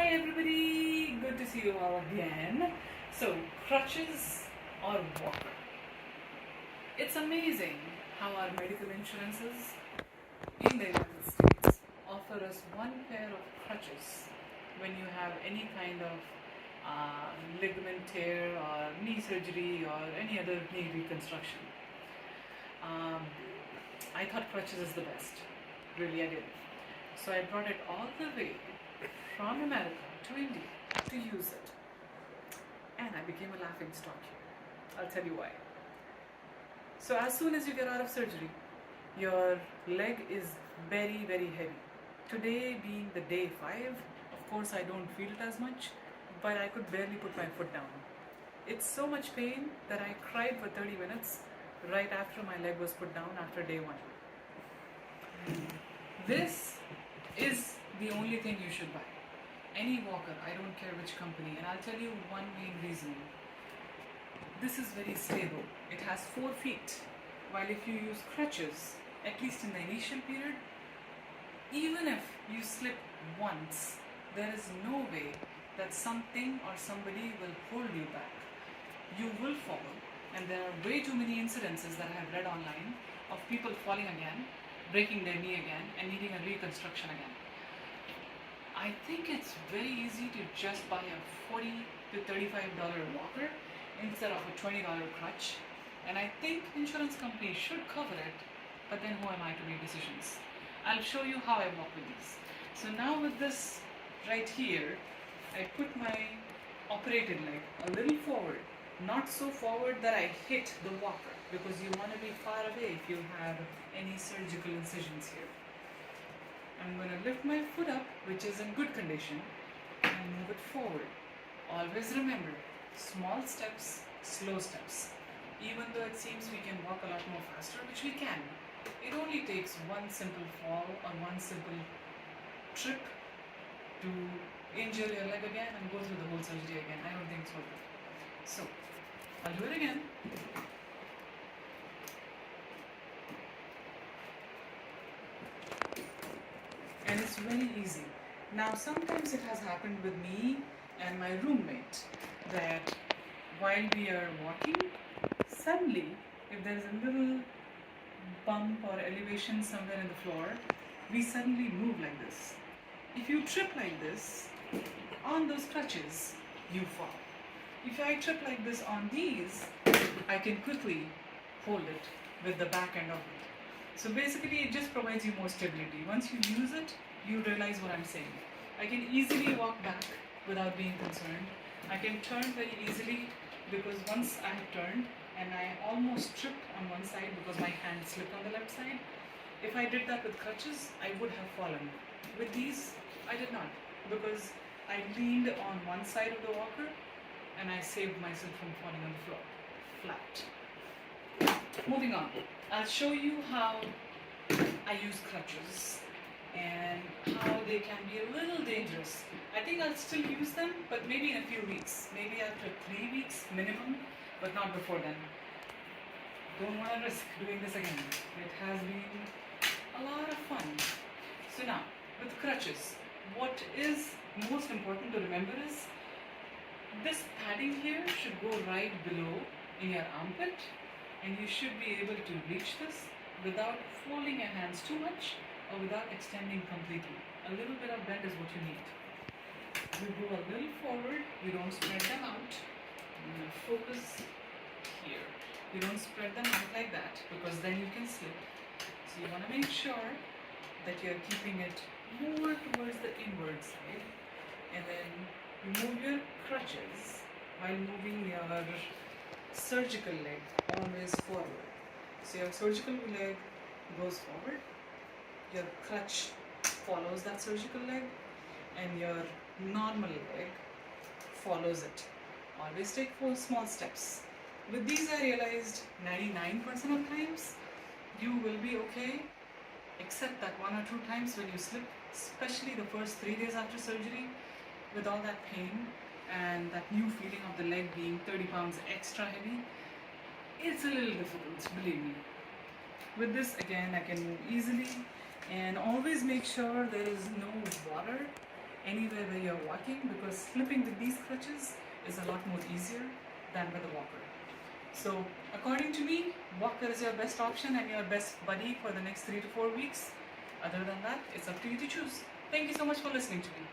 Hi everybody, good to see you all again. So, crutches or walker. It's amazing how our medical insurances in the United States offer us one pair of crutches when you have any kind of ligament tear or knee surgery or any other knee reconstruction. I thought crutches is the best, really I did. So I brought it all the way from America to India to use it. And I became a laughing stock here. I'll tell you why. So as soon as you get out of surgery, your leg is very, very heavy. Today being the day 5, of course I don't feel it as much, but I could barely put my foot down. It's so much pain that I cried for 30 minutes right after my leg was put down after day 1. This is the only thing you should buy. Any walker, I don't care which company, and I'll tell you one main reason. This is very stable. It has 4 feet, while if you use crutches, at least in the initial period, even if you slip once, there is no way that something or somebody will hold you back. You will fall, and there are way too many incidences that I have read online of people falling again, breaking their knee again, and needing a reconstruction again. I think it's very easy to just buy a $40 to $35 walker instead of a $20 crutch, and I think insurance companies should cover it, but then who am I to make decisions? I'll show you how I walk with these. So now with this right here, I put my operated leg a little forward, not so forward that I hit the walker, because you want to be far away if you have any surgical incisions here. I'm going to lift my foot up, which is in good condition, and move it forward. Always remember, small steps, slow steps. Even though it seems we can walk a lot more faster, which we can, it only takes one simple fall or one simple trip to injure your leg again and go through the whole surgery again. I don't think it's worth it. So, I'll do it again. And it's very easy. Now sometimes it has happened with me and my roommate that while we are walking, suddenly if there's a little bump or elevation somewhere in the floor, we suddenly move like this. If you trip like this on those crutches, you fall. If I trip like this on these, I can quickly hold it with the back end of it. So basically it just provides you more stability. Once you use it, you realize what I'm saying. I can easily walk back without being concerned. I can turn very easily because once I have turned and I almost tripped on one side because my hand slipped on the left side. If I did that with crutches, I would have fallen. With these, I did not, because I leaned on one side of the walker and I saved myself from falling on the floor, flat. Moving on, I'll show you how I use crutches and how they can be a little dangerous. I think I'll still use them, but maybe in a few weeks, maybe after 3 weeks minimum, but not before then. Don't want to risk doing this again. It has been a lot of fun. So now, with crutches, what is most important to remember is this padding here should go right below in your armpit, and you should be able to reach this without folding your hands too much or without extending completely. A little bit of bend is what you need. You go a little forward, you don't spread them out. I'm going to focus here. You don't spread them out like that because then you can slip. So you want to make sure that you're keeping it more towards the inward side, and then you move your crutches while moving your surgical leg always forward. So your surgical leg goes forward, your crutch follows that surgical leg, and your normal leg follows it. Always take 4 small steps. With these I realized 99% of times you will be okay, except that 1 or 2 times when you slip, especially the first 3 days after surgery with all that pain and that new feeling of the leg being 30 pounds extra heavy. It's a little difficult, believe me. With this again I can move easily, and always make sure there is no water anywhere where you're walking, because slipping with these crutches is a lot more easier than with a walker. So according to me, walker is your best option and your best buddy for the next 3 to 4 weeks. Other than that, it's up to you to choose. Thank you so much for listening to me.